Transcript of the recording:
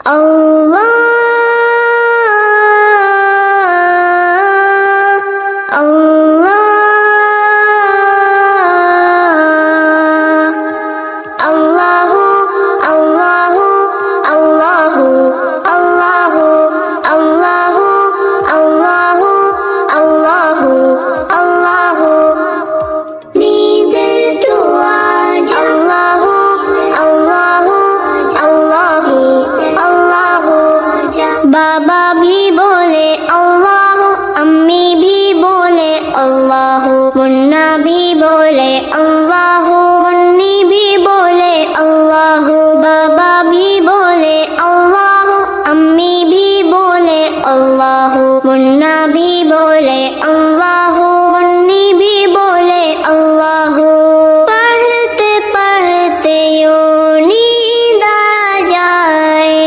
Allah, Allah, Allahu, Allahu, Allahu, Allahu, Allahu, Allahu, Allahu, Allahu. Need to watch Allahu, Allahu, Allahu, Allahu. बाबा भी बोले अल्लाह, अम्मी भी बोले अल्लाह, मुन्ना भी बोले अल्लाह, मुन्नी भी बोले अल्लाह। बाबा भी बोले अल्लाह, अम्मी भी बोले अल्लाह, मुन्ना भी बोले अल्लाह, मुन्नी भी बोले अल्लाह।